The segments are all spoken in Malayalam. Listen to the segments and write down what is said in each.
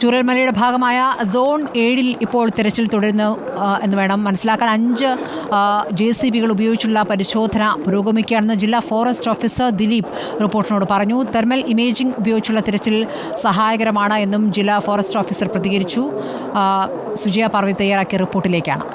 ചൂരൽമലയുടെ ഭാഗമായ സോൺ 7 ഇപ്പോൾ തെരച്ചിൽ തുടരുന്നു എന്ന് വേണം മനസ്സിലാക്കാൻ. 5 JCBകൾ ഉപയോഗിച്ചുള്ള പരിശോധന പുരോഗമിക്കുകയാണെന്ന് ജില്ലാ ഫോറസ്റ്റ് ഓഫീസർ ദിലീപ് റിപ്പോർട്ടിനോട് പറഞ്ഞു. തെർമൽ ഇമേജിംഗ് ഉപയോഗിച്ചുള്ള തിരച്ചിൽ സഹായകരമാണ് എന്നും ജില്ലാ ഫോറസ്റ്റ് ഓഫീസർ പ്രതികരിച്ചു. സുജിയ പാർവതി തയ്യാറാക്കിയ റിപ്പോർട്ടിലേക്കാണ്.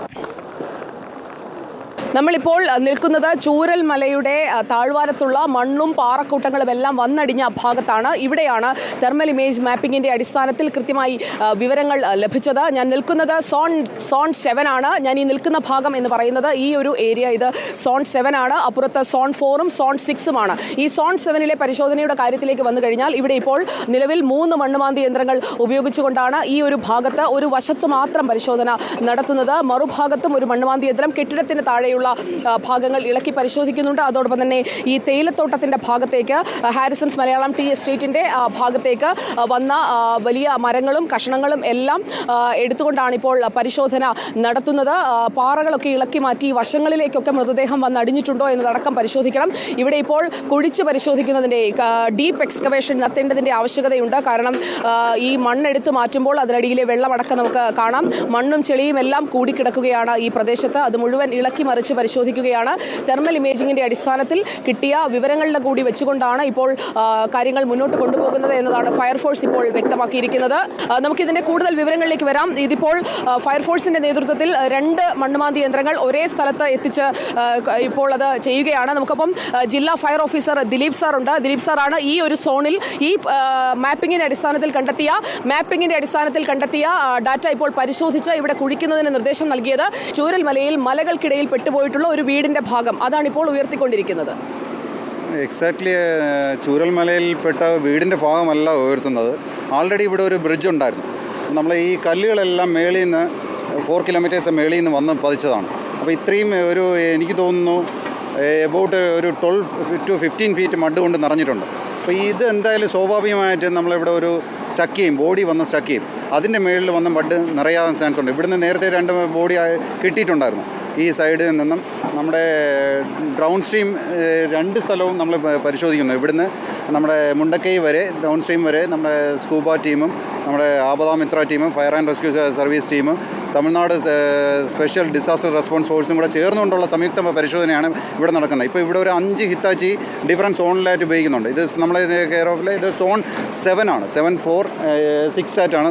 നമ്മളിപ്പോൾ നിൽക്കുന്നത് ചൂരൽമലയുടെ താഴ്വാരത്തുള്ള മണ്ണും പാറക്കൂട്ടങ്ങളും എല്ലാം വന്നടിഞ്ഞ ഭാഗത്താണ്. ഇവിടെയാണ് തെർമൽ ഇമേജ് മാപ്പിങ്ങിൻ്റെ അടിസ്ഥാനത്തിൽ കൃത്യമായി വിവരങ്ങൾ ലഭിച്ചത്. ഞാൻ നിൽക്കുന്നത് സോൺ 7 ആണ്. ഞാൻ ഈ നിൽക്കുന്ന ഭാഗം എന്ന് പറയുന്നത് ഈ ഒരു ഏരിയ, ഇത് സോൺ 7 ആണ്. അപ്പുറത്ത് സോൺ 4ഉം സോൺ 6ഉമാണ്. ഈ സോൺ 7ലെ പരിശോധനയുടെ കാര്യത്തിലേക്ക് വന്നു കഴിഞ്ഞാൽ ഇവിടെ ഇപ്പോൾ നിലവിൽ 3 മണ്ണുമാന്തി യന്ത്രങ്ങൾ ഉപയോഗിച്ചുകൊണ്ടാണ് ഈ ഒരു ഭാഗത്ത് ഒരു വശത്ത് മാത്രം പരിശോധന നടത്തുന്നത്. മറുഭാഗത്തും ഒരു മണ്ണുമാന്തി യന്ത്രം കെട്ടിടത്തിന് താഴെയുള്ള ഭാഗങ്ങൾ ഇളക്കി പരിശോധിക്കുന്നുണ്ട്. അതോടൊപ്പം തന്നെ ഈ തേയിലത്തോട്ടത്തിന്റെ ഭാഗത്തേക്ക് ഹാരിസൺസ് മലയാളം ടീ എസ്റ്റേറ്റിന്റെ ഭാഗത്തേക്ക് വന്ന വലിയ മരങ്ങളും കഷണങ്ങളും എല്ലാം എടുത്തുകൊണ്ടാണ് ഇപ്പോൾ പരിശോധന നടത്തുന്നത്. പാറകളൊക്കെ ഇളക്കി മാറ്റി വശങ്ങളിലേക്കൊക്കെ മൃതദേഹം വന്നടിഞ്ഞിട്ടുണ്ടോ എന്നതടക്കം പരിശോധിക്കണം. ഇവിടെ ഇപ്പോൾ കുഴിച്ച് പരിശോധിക്കുന്നതിന്റെ ഡീപ്പ് എക്സ്കവേഷൻ നടത്തേണ്ടതിന്റെ ആവശ്യകതയുണ്ട്. കാരണം ഈ മണ്ണെടുത്ത് മാറ്റുമ്പോൾ അതിനടിയിലെ വെള്ളമടക്കം നമുക്ക് കാണാം. മണ്ണും ചെളിയും എല്ലാം കൂടിക്കിടക്കുകയാണ് ഈ പ്രദേശത്ത്. അത് മുഴുവൻ ഇളക്കി മറിച്ച് പരിശോധിക്കുകയാണ്. തെർമൽ ഇമേജിംഗിന്റെ അടിസ്ഥാനത്തിൽ കിട്ടിയ വിവരങ്ങളുടെ കൂടി വെച്ചുകൊണ്ടാണ് ഇപ്പോൾ കാര്യങ്ങൾ മുന്നോട്ട് കൊണ്ടുപോകുന്നത് എന്നതാണ് ഫയർഫോഴ്സ് ഇപ്പോൾ വ്യക്തമാക്കിയിരിക്കുന്നത്. നമുക്കിതിന്റെ കൂടുതൽ വിവരങ്ങളിലേക്ക് വരാം. ഇതിപ്പോൾ ഫയർഫോഴ്സിന്റെ നേതൃത്വത്തിൽ 2 മണ്ണുമാന്തി യന്ത്രങ്ങൾ ഒരേ സ്ഥലത്ത് എത്തിച്ച് ഇപ്പോൾ അത് ചെയ്യുകയാണ്. നമുക്കൊപ്പം ജില്ലാ ഫയർ ഓഫീസർ ദിലീപ് സാർ ഉണ്ട്. ദിലീപ് സാറാണ് ഈ ഒരു സോണിൽ ഈ മാപ്പിംഗിന്റെ അടിസ്ഥാനത്തിൽ കണ്ടെത്തിയ ഡാറ്റ ഇപ്പോൾ പരിശോധിച്ച് ഇവിടെ കുഴിക്കുന്നതിന് നിർദ്ദേശം നൽകിയത്. ചൂരൽമലയിൽ മലകൾക്കിടയിൽ പെട്ടുപോയിട്ടുള്ള ഒരു വീടിന്റെ ഭാഗം അതാണ് ഇപ്പോൾ ഉയർത്തിക്കൊണ്ടിരിക്കുന്നത്. എക്സാക്ട്ലി ചൂരൽമലയിൽപ്പെട്ട വീടിൻ്റെ ഭാഗമല്ല ഉയർത്തുന്നത്. ആൾറെഡി ഇവിടെ ഒരു ബ്രിഡ്ജ് ഉണ്ടായിരുന്നു. നമ്മൾ ഈ കല്ലുകളെല്ലാം മേളിൽ നിന്ന് 4 കിലോമീറ്റേഴ്സ് മേളിൽ നിന്ന് വന്ന് പതിച്ചതാണ്. അപ്പോൾ ഇത്രയും ഒരു എനിക്ക് തോന്നുന്നു എബൌട്ട് ഒരു 12 to 15 ഫീറ്റ് മഡ് കൊണ്ട് നിറഞ്ഞിട്ടുണ്ട്. അപ്പോൾ ഇത് എന്തായാലും സ്വാഭാവികമായിട്ട് നമ്മളിവിടെ ഒരു സ്റ്റക്ക് ചെയ്യും, ബോഡി വന്ന് സ്റ്റക്ക് ചെയ്യും. അതിൻ്റെ മേളിൽ വന്ന് മഡ് നിറയാൻ ചാൻസ് ഉണ്ട്. ഇവിടുന്ന് നേരത്തെ 2 ബോഡി കിട്ടിയിട്ടുണ്ടായിരുന്നു. ഈ സൈഡിൽ നിന്നും നമ്മുടെ ഡൗൺ സ്ട്രീം 2 സ്ഥലവും നമ്മൾ പരിശോധിക്കുന്നു. ഇവിടുന്ന് നമ്മുടെ മുണ്ടക്കൈ വരെ ഡൗൺ സ്ട്രീം വരെ നമ്മുടെ സ്കൂബ ടീമും നമ്മുടെ ആപദാമിത്ര ടീമും ഫയർ ആൻഡ് റെസ്ക്യൂ സർവീസ് ടീമും തമിഴ്നാട് സ്പെഷ്യൽ ഡിസാസ്റ്റർ റെസ്പോൺസ് ഫോഴ്സും കൂടെ ചേർന്നുകൊണ്ടുള്ള സംയുക്ത പരിശോധനയാണ് ഇവിടെ നടക്കുന്നത്. ഇപ്പോൾ ഇവിടെ ഒരു 5 ഹിറ്റാച്ചി ഡിഫറൻറ്റ് സോണിലായിട്ട് ഉപയോഗിക്കുന്നുണ്ട്. ഇത് നമ്മളെ കെയർ ഓഫിലെ ഇത് സോൺ 7 ആണ്. 7, 4, 6 ആയിട്ടാണ്.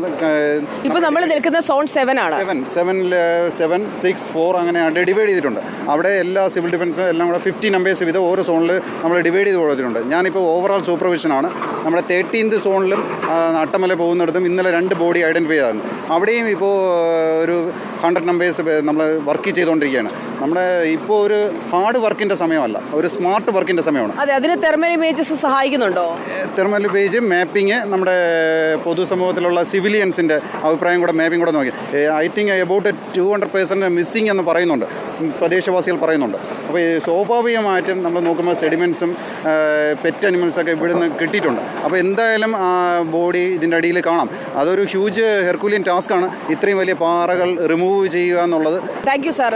ഇപ്പോൾ നമ്മൾ നിൽക്കുന്ന സോൺ 7 ആണ്. 7, 6, 4 അങ്ങനെയാണ് ഡിവൈഡ് ചെയ്തിട്ടുണ്ട്. അവിടെ എല്ലാ സിവിൽ ഡിഫൻസും എല്ലാം കൂടെ 50 നമ്പേഴ്സ് വീതം ഓരോ സോണിൽ നമ്മൾ ഡിവൈഡ് ചെയ്ത് കൊടുത്തിട്ടുണ്ട്. ഞാനിപ്പോൾ ഓവറോൾ സൂപ്പർവിഷനാണ്. നമ്മുടെ 13th സോണിലും അട്ടമല പോകുന്നിടത്തും ഇന്നലെ 2 ബോഡി ഐഡൻറ്റിഫൈ ചെയ്തായിരുന്നു. അവിടെയും ഇപ്പോൾ ഒരു 100 നമ്പേഴ്സ് നമ്മൾ വർക്ക് ചെയ്തുകൊണ്ടിരിക്കുകയാണ്. നമ്മുടെ ഇപ്പോൾ ഒരു ഹാർഡ് വർക്കിൻ്റെ സമയമല്ല, ഒരു സ്മാർട്ട് വർക്കിൻ്റെ സമയമാണ്. അതെ, അതിന് തെർമൽ ഇമേജസ് സഹായിക്കുന്നുണ്ടോ? തെർമൽ ഇമേജ് മാപ്പിംഗ് നമ്മുടെ പൊതുസമൂഹത്തിലുള്ള സിവിലിയൻസിൻ്റെ അഭിപ്രായം കൂടെ മാപ്പിംഗ് കൂടെ നോക്കി. ഐ തിങ്ക് എബൌട്ട് 200% മിസ്സിംഗ് എന്ന് പറയുന്നുണ്ട്, പ്രദേശവാസികൾ പറയുന്നുണ്ട്. അപ്പോൾ ഈ സ്വാഭാവികമായിട്ടും നമ്മൾ നോക്കുമ്പോൾ സെഡിമെൻസും പെറ്റ് അനിമൽസൊക്കെ ഇവിടുന്ന് കിട്ടിയിട്ടുണ്ട്. അപ്പോൾ എന്തായാലും ആ ബോഡി ഇതിൻ്റെ അടിയിൽ കാണാം. അതൊരു ഹ്യൂജ് ഹെർക്കുലിയൻ ടാസ്ക്കാണ് ഇത്രയും വലിയ പാറകൾ റിമൂവ് ചെയ്യുക എന്നുള്ളത്. Thank you sir.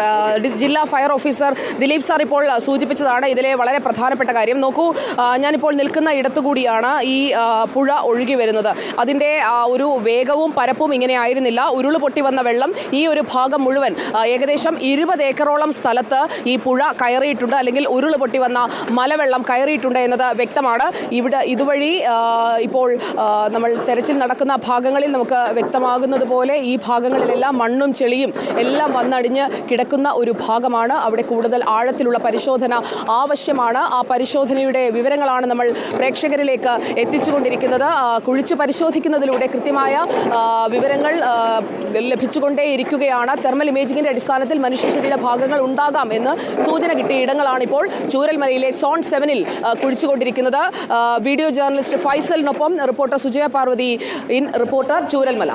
ജില്ലാ ഫയർ ഓഫീസർ ദിലീപ് സാർ ഇപ്പോൾ സൂചിപ്പിച്ചതാണ് ഇതിലെ വളരെ പ്രധാനപ്പെട്ട കാര്യം. നോക്കൂ, ഞാനിപ്പോൾ നിൽക്കുന്ന ഇടത്തുകൂടിയാണ് ഈ പുഴ ഒഴുകി വരുന്നത്. അതിൻ്റെ ഒരു വേഗവും പരപ്പും ഇങ്ങനെ ആയിരുന്നില്ല. ഉരുളുപൊട്ടി വന്ന വെള്ളം ഈ ഒരു ഭാഗം മുഴുവൻ ഏകദേശം 20 ഏക്കറോളം സ്ഥലത്ത് ഈ പുഴ കയറിയിട്ടുണ്ട്, അല്ലെങ്കിൽ ഉരുളുപൊട്ടി വന്ന മലവെള്ളം കയറിയിട്ടുണ്ട് എന്നത് വ്യക്തമാണ്. ഇതുവഴി ഇപ്പോൾ നമ്മൾ തെരച്ചിൽ നടക്കുന്ന ഭാഗങ്ങളിൽ നമുക്ക് വ്യക്തമാകുന്നത് പോലെ ഈ ഭാഗങ്ങളിലെല്ലാം മണ്ണും ചെളിയും എല്ലാം വന്നടിഞ്ഞ് കിടക്കുന്ന ഒരു ഭാഗമാണ്. അവിടെ കൂടുതൽ ആഴത്തിലുള്ള പരിശോധന ആവശ്യമാണ്. ആ പരിശോധനയുടെ വിവരങ്ങളാണ് നമ്മൾ പ്രേക്ഷകരിലേക്ക് എത്തിച്ചുകൊണ്ടിരിക്കുന്നത്. കുഴിച്ച് പരിശോധിക്കുന്നതിലൂടെ കൃത്യമായ വിവരങ്ങൾ ലഭിച്ചുകൊണ്ടേയിരിക്കുകയാണ്. തെർമൽ ഇമേജിംഗിന്റെ അടിസ്ഥാനത്തിൽ മനുഷ്യ ശരീര ഭാഗങ്ങൾ ഉണ്ടാകാം എന്ന് സൂചന കിട്ടിയ ഇടങ്ങളാണിപ്പോൾ ചൂരൽമലയിലെ സോൺ 7 കുഴിച്ചുകൊണ്ടിരിക്കുന്നത്. വീഡിയോ ജേർണലിസ്റ്റ് ഫൈസലിനൊപ്പം റിപ്പോർട്ടർ സുജയ പാർവതി, റിപ്പോർട്ടർ ചൂരൽമല.